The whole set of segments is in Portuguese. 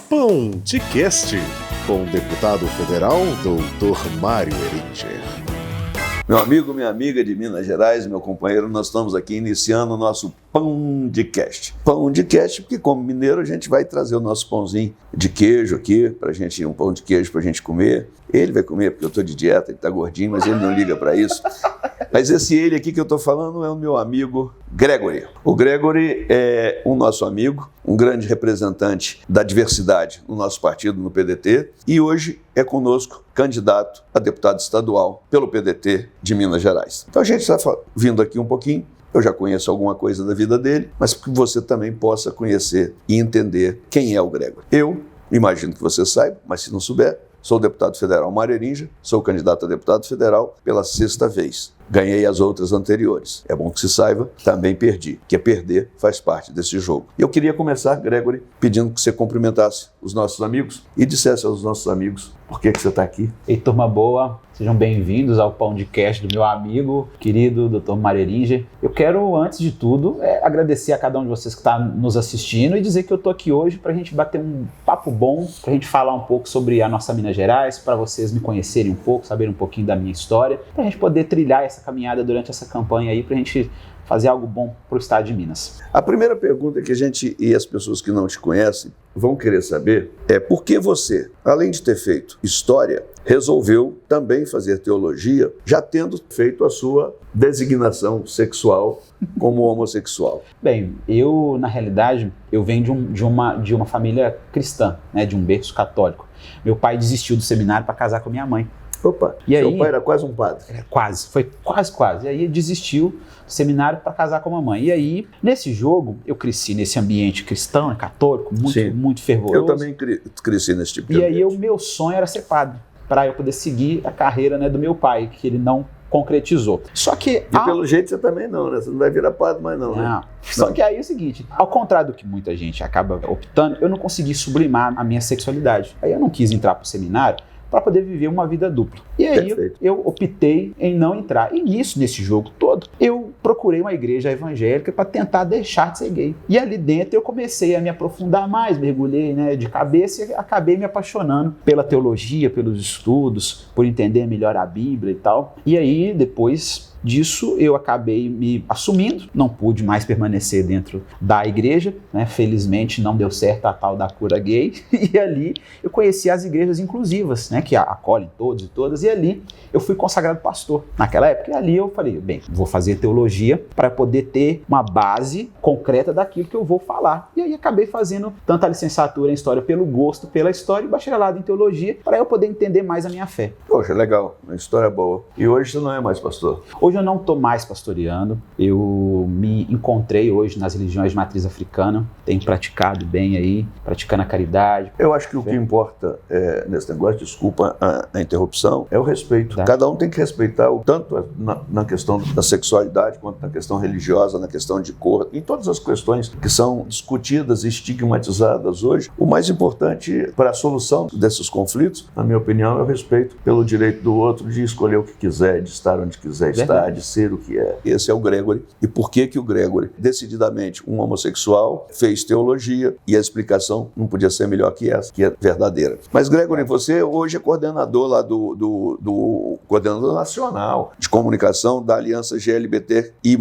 Pão de Cast, com o deputado federal Dr. Mário Eringer. Meu amigo, minha amiga de Minas Gerais, meu companheiro, nós estamos aqui iniciando o nosso Pão de Cast. Pão de Cast, porque como mineiro a gente vai trazer o nosso pãozinho de queijo aqui, um pão de queijo pra gente comer. Ele vai comer porque eu tô de dieta, ele tá gordinho, mas ele não liga para isso. Mas esse ele aqui que eu tô falando é o meu amigo Gregory. O Gregory é um nosso amigo, um grande representante da diversidade no nosso partido, no PDT, e hoje é conosco candidato a deputado estadual pelo PDT de Minas Gerais. Então a gente está vindo aqui um pouquinho, eu já conheço alguma coisa da vida dele, mas que você também possa conhecer e entender quem é o Gregory. Eu imagino que você saiba, mas se não souber, sou o deputado federal Mário Eringer, sou candidato a deputado federal pela 6ª vez. Ganhei as outras anteriores. É bom que se saiba, também perdi, porque perder faz parte desse jogo. E eu queria começar, Gregory, pedindo que você cumprimentasse os nossos amigos e dissesse aos nossos amigos por que você está aqui. Ei, turma boa, sejam bem-vindos ao Pão de Cast do meu amigo, querido Dr. Mário Eringer. Eu quero, antes de tudo, agradecer a cada um de vocês que está nos assistindo e dizer que eu estou aqui hoje para a gente bater um papo bom, para a gente falar um pouco sobre a nossa Minas Gerais, para vocês me conhecerem um pouco, saberem um pouquinho da minha história, para a gente poder trilhar essa caminhada durante essa campanha aí, para a gente fazer algo bom para o estado de Minas. A primeira pergunta que a gente e as pessoas que não te conhecem vão querer saber é por que você, além de ter feito história, resolveu também fazer teologia, já tendo feito a sua designação sexual como homossexual. Bem, eu, na realidade, eu venho de uma família cristã, né, de um berço católico. Meu pai desistiu do seminário para casar com minha mãe. Opa, e seu aí, pai era quase um padre. Foi quase. E aí ele desistiu do seminário para casar com a mamãe. E aí, nesse jogo, eu cresci nesse ambiente cristão, católico, muito fervoroso. Eu também cresci nesse tipo de ambiente. E aí o meu sonho era ser padre, para eu poder seguir a carreira, né, do meu pai, que ele não concretizou. Só que... E pelo jeito você também não, né? Você não vai virar padre mais não, né? Só que aí é o seguinte, ao contrário do que muita gente acaba optando, eu não consegui sublimar a minha sexualidade. Aí eu não quis entrar para o seminário para poder viver uma vida dupla. E aí eu optei em não entrar. E nesse jogo todo, eu procurei uma igreja evangélica para tentar deixar de ser gay. E ali dentro eu comecei a me aprofundar mais, mergulhei, né, de cabeça e acabei me apaixonando pela teologia, pelos estudos, por entender melhor a Bíblia e tal. E aí, depois disso, eu acabei me assumindo, não pude mais permanecer dentro da igreja, né? Felizmente não deu certo a tal da cura gay, e ali eu conheci as igrejas inclusivas, né? Que acolhem todos e todas, e ali eu fui consagrado pastor naquela época, e ali eu falei, bem, vou fazer teologia para poder ter uma base concreta daquilo que eu vou falar, e aí acabei fazendo tanto a licenciatura em História pelo gosto pela história e bacharelado em Teologia, para eu poder entender mais a minha fé. Poxa, legal, uma história boa. E hoje você não é mais pastor? Hoje eu não estou mais pastoreando, eu me encontrei hoje nas religiões de matriz africana, tenho praticado bem aí, praticando a caridade. Eu acho que o que importa nesse negócio, desculpa a interrupção, é o respeito. Cada um tem que respeitar, tanto na questão da sexualidade, quanto na questão religiosa, na questão de cor, em todas as questões que são discutidas e estigmatizadas hoje. O mais importante para a solução desses conflitos, na minha opinião, é o respeito pelo direito do outro de escolher o que quiser, de estar onde quiser estar, de ser o que é. Esse é o Gregory. E por que o Gregory, decididamente um homossexual, fez teologia, e a explicação não podia ser melhor que essa, que é verdadeira. Mas Gregory, você hoje é coordenador lá do coordenador nacional de comunicação da Aliança GLBTI+.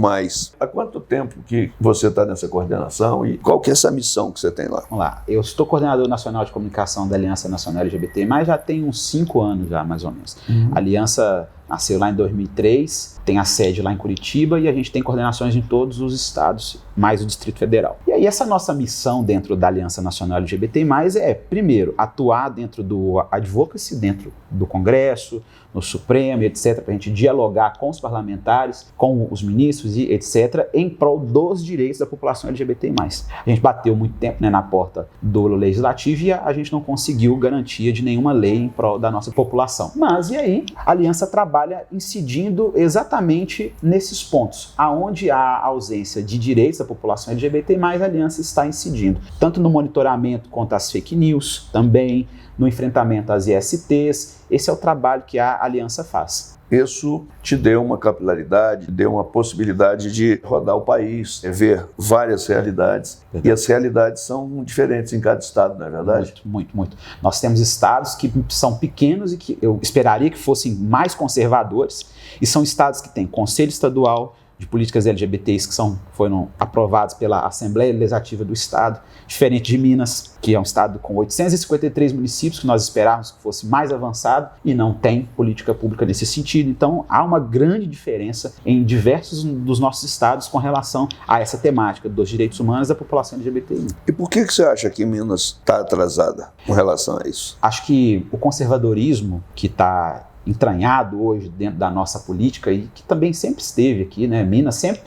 Há quanto tempo que você está nessa coordenação e qual que é essa missão que você tem lá? Vamos lá, eu estou coordenador nacional de comunicação da Aliança Nacional LGBT+, já tem uns 5 anos já, mais ou menos. A Aliança nasceu lá em 2003, tem a sede lá em Curitiba e a gente tem coordenações em todos os estados, mais o Distrito Federal. E aí essa nossa missão dentro da Aliança Nacional LGBT+, é, primeiro, atuar dentro do advocacy, dentro do Congresso, no Supremo, etc., para a gente dialogar com os parlamentares, com os ministros e etc., em prol dos direitos da população LGBT+. A gente bateu muito tempo, né, na porta do Legislativo e a gente não conseguiu garantia de nenhuma lei em prol da nossa população. Mas e aí a Aliança trabalha incidindo exatamente nesses pontos, aonde há ausência de direitos da população LGBT+, a Aliança está incidindo, tanto no monitoramento quanto às fake news, também no enfrentamento às ISTs Esse é o trabalho que a aliança faz. Isso te deu uma capilaridade, deu uma possibilidade de rodar o país, ver várias realidades. Verdade. E as realidades são diferentes em cada estado, não é verdade? Muito. Nós temos estados que são pequenos e que eu esperaria que fossem mais conservadores, e são estados que têm conselho estadual de políticas LGBTs que foram aprovados pela Assembleia Legislativa do Estado, diferente de Minas, que é um estado com 853 municípios, que nós esperávamos que fosse mais avançado, e não tem política pública nesse sentido. Então, há uma grande diferença em diversos dos nossos estados com relação a essa temática dos direitos humanos da população LGBTI. E por que você acha que Minas está atrasada com relação a isso? Acho que o conservadorismo que está entranhado hoje dentro da nossa política e que também sempre esteve aqui, né? Minas sempre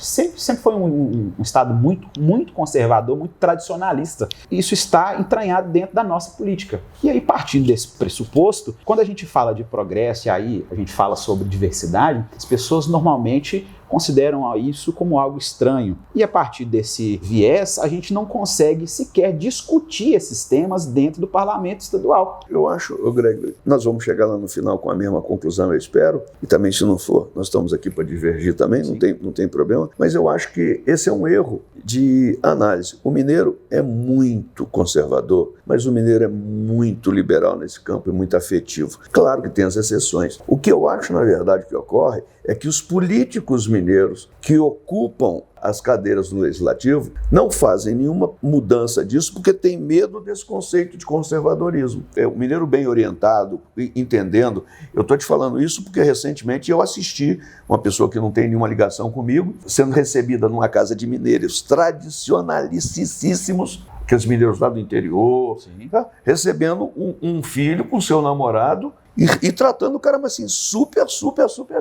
foi um estado muito conservador, muito tradicionalista. E isso está entranhado dentro da nossa política. E aí, partindo desse pressuposto, quando a gente fala de progresso e aí a gente fala sobre diversidade, as pessoas normalmente consideram isso como algo estranho. E a partir desse viés, a gente não consegue sequer discutir esses temas dentro do parlamento estadual. Eu acho, Greg, nós vamos chegar lá no final com a mesma conclusão, eu espero, e também se não for, nós estamos aqui para divergir também, não tem problema, mas eu acho que esse é um erro de análise. O mineiro é muito conservador, mas o mineiro é muito liberal nesse campo e muito afetivo. Claro que tem as exceções. O que eu acho, na verdade, que ocorre é que os políticos mineiros que ocupam as cadeiras no Legislativo não fazem nenhuma mudança disso porque tem medo desse conceito de conservadorismo. O mineiro bem orientado, entendendo, eu estou te falando isso porque recentemente eu assisti uma pessoa que não tem nenhuma ligação comigo sendo recebida numa casa de mineiros tradicionalicíssimos, aqueles mineiros lá do interior, tá? Recebendo um filho com seu namorado e tratando o cara assim, super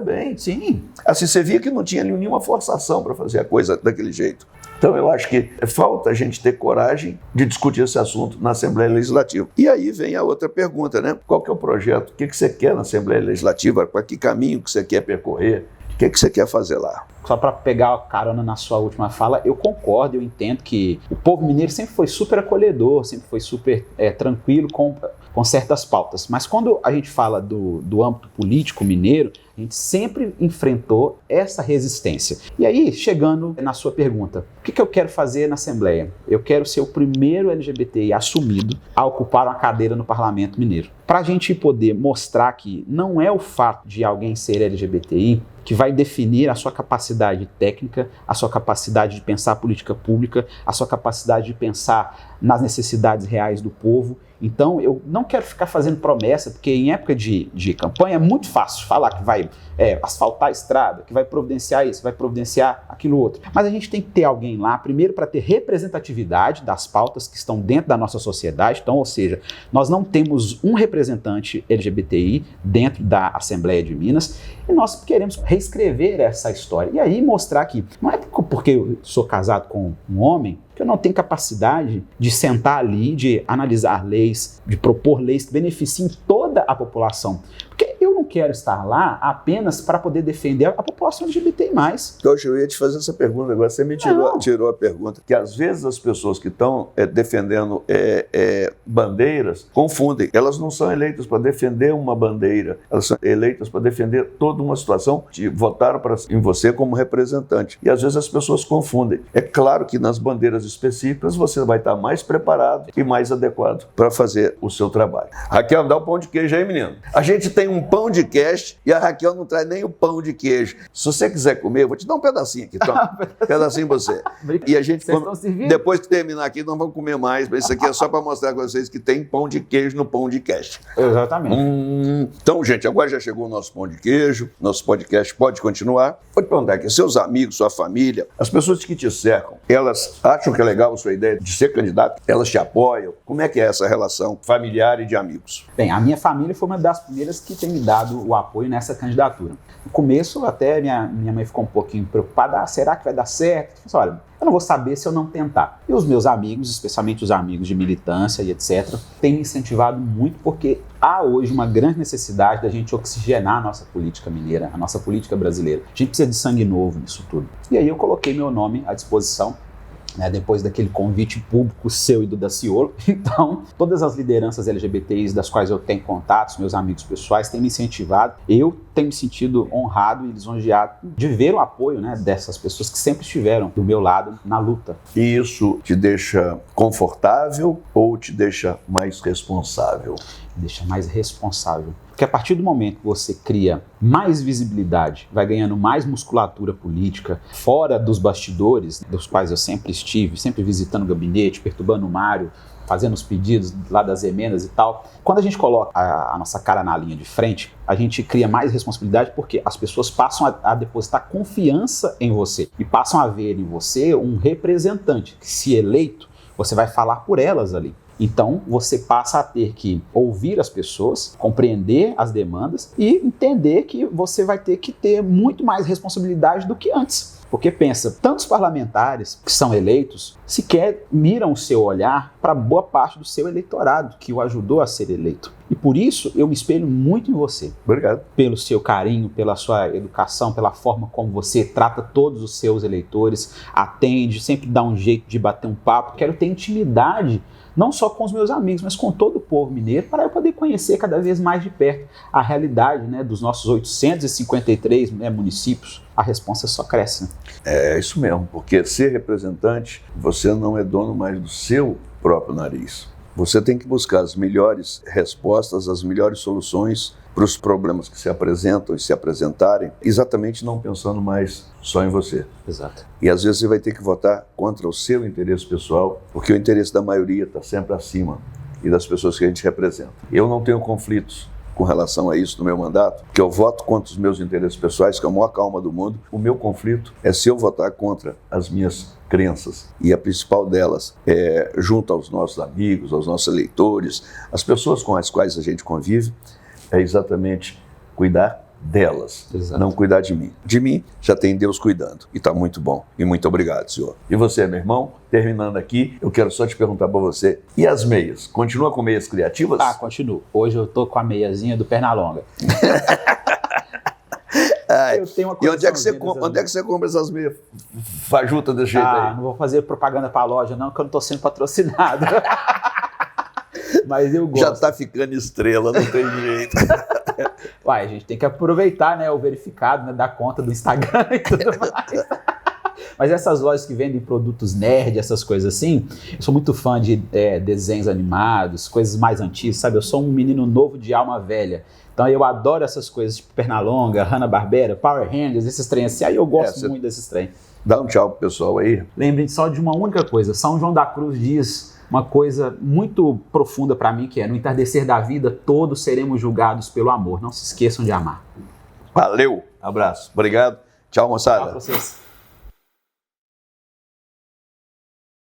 bem. Sim. Assim, você via que não tinha nenhuma forçação para fazer a coisa daquele jeito. Então, eu acho que falta a gente ter coragem de discutir esse assunto na Assembleia Legislativa. E aí vem a outra pergunta, né? Qual que é o projeto? O que você quer na Assembleia Legislativa? Para que caminho que você quer percorrer? O que você quer fazer lá? Só para pegar a carona na sua última fala, eu concordo, eu entendo que o povo mineiro sempre foi super acolhedor, sempre foi super tranquilo com certas pautas. Mas quando a gente fala do âmbito político mineiro, a gente sempre enfrentou essa resistência. E aí, chegando na sua pergunta, o que eu quero fazer na Assembleia? Eu quero ser o primeiro LGBTI assumido a ocupar uma cadeira no Parlamento Mineiro. Para a gente poder mostrar que não é o fato de alguém ser LGBTI que vai definir a sua capacidade técnica, a sua capacidade de pensar a política pública, a sua capacidade de pensar nas necessidades reais do povo. Então, eu não quero ficar fazendo promessa, porque em época de campanha é muito fácil falar que vai asfaltar a estrada, que vai providenciar isso, vai providenciar aquilo outro. Mas a gente tem que ter alguém lá, primeiro, para ter representatividade das pautas que estão dentro da nossa sociedade. Então, ou seja, nós não temos um representante LGBTI dentro da Assembleia de Minas e nós queremos reescrever essa história. E aí mostrar que não é porque eu sou casado com um homem que eu não tenho capacidade de sentar ali, de analisar leis, de propor leis que beneficiem toda a população. Porque eu não quero estar lá apenas para poder defender a população LGBTI+. Hoje eu ia te fazer essa pergunta, agora você me tirou a pergunta, que às vezes as pessoas que estão defendendo bandeiras confundem. Elas não são eleitas para defender uma bandeira, elas são eleitas para defender toda uma situação que votaram em você como representante. E às vezes as pessoas confundem. É claro que nas bandeiras específicas você vai estar mais preparado e mais adequado para fazer o seu trabalho. Raquel, dá o pão de queijo aí, menino. A gente tem um pão de cast e a Raquel não traz nem o pão de queijo. Se você quiser comer, eu vou te dar um pedacinho aqui. Toma. Um pedacinho você. E a gente, depois que terminar aqui, nós vamos comer mais. Mas isso aqui é só para mostrar para vocês que tem pão de queijo no pão de cast. Exatamente. Então, gente, agora já chegou o nosso pão de queijo. Nosso podcast pode continuar. Vou te perguntar aqui, seus amigos, sua família, as pessoas que te cercam, elas acham que é legal a sua ideia de ser candidato? Elas te apoiam? Como é que é essa relação familiar e de amigos? Bem, a minha família foi uma das primeiras que tem me dado o apoio nessa candidatura. No começo, até minha mãe ficou um pouquinho preocupada. Será que vai dar certo? Eu falei, olha, eu não vou saber se eu não tentar. E os meus amigos, especialmente os amigos de militância e etc., têm me incentivado muito porque há hoje uma grande necessidade da gente oxigenar a nossa política mineira, a nossa política brasileira. A gente precisa de sangue novo nisso tudo. E aí eu coloquei meu nome à disposição né, depois daquele convite público seu e do Daciolo. Então, todas as lideranças LGBTIs das quais eu tenho contatos, meus amigos pessoais, têm me incentivado. Eu tenho me sentido honrado e lisonjeado de ver o apoio, né, dessas pessoas que sempre estiveram do meu lado na luta. E isso te deixa confortável ou te deixa mais responsável? Deixa mais responsável. Porque a partir do momento que você cria mais visibilidade, vai ganhando mais musculatura política, fora dos bastidores, dos quais eu sempre estive, sempre visitando o gabinete, perturbando o Mário, fazendo os pedidos lá das emendas e tal. Quando a gente coloca a nossa cara na linha de frente, a gente cria mais responsabilidade porque as pessoas passam a depositar confiança em você e passam a ver em você um representante que, se eleito, você vai falar por elas ali. Então, você passa a ter que ouvir as pessoas, compreender as demandas e entender que você vai ter que ter muito mais responsabilidade do que antes. Porque pensa, tantos parlamentares que são eleitos sequer miram o seu olhar para boa parte do seu eleitorado que o ajudou a ser eleito. E por isso eu me espelho muito em você. Obrigado. Pelo seu carinho, pela sua educação, pela forma como você trata todos os seus eleitores, atende, sempre dá um jeito de bater um papo. Quero ter intimidade, não só com os meus amigos, mas com todo o povo mineiro, para eu poder conhecer cada vez mais de perto a realidade, né, dos nossos 853 municípios. A responsa só cresce. Né? É isso mesmo, porque ser representante, você não é dono mais do seu próprio nariz. Você tem que buscar as melhores respostas, as melhores soluções para os problemas que se apresentam e se apresentarem, exatamente não pensando mais só em você. Exato. E às vezes você vai ter que votar contra o seu interesse pessoal, porque o interesse da maioria está sempre acima e das pessoas que a gente representa. Eu não tenho conflitos com relação a isso no meu mandato, que eu voto contra os meus interesses pessoais, que é a maior calma do mundo. O meu conflito é se eu votar contra as minhas crenças. E a principal delas é, junto aos nossos amigos, aos nossos eleitores, as pessoas com as quais a gente convive, é exatamente cuidar delas, Exato. Não cuidar de mim. De mim já tem Deus cuidando e está muito bom. E muito obrigado, senhor. E você, meu irmão, terminando aqui, eu quero só te perguntar para você, e as meias? Continua com meias criativas? Ah, continuo. Hoje eu tô com a meiazinha do Pernalonga. Eu tenho uma, e onde é que você compra essas meias fajutas desse jeito aí? Não vou fazer propaganda para a loja não, que eu não tô sendo patrocinado. Mas eu gosto. Já tá ficando estrela, não tem jeito. Uai, a gente tem que aproveitar, né, o verificado, né, da conta do Instagram e tudo mais. Mas essas lojas que vendem produtos nerd, essas coisas assim, eu sou muito fã de desenhos animados, coisas mais antigas, sabe? Eu sou um menino novo de alma velha. Então eu adoro essas coisas, tipo Pernalonga, Hanna-Barbera, Power Rangers, esses trens assim. Aí eu gosto muito desses trens. Dá um tchau pro pessoal aí. Lembrem só de uma única coisa. São João da Cruz diz uma coisa muito profunda para mim, que é: no entardecer da vida, todos seremos julgados pelo amor. Não se esqueçam de amar. Valeu, abraço, obrigado, tchau moçada. Tchau pra vocês.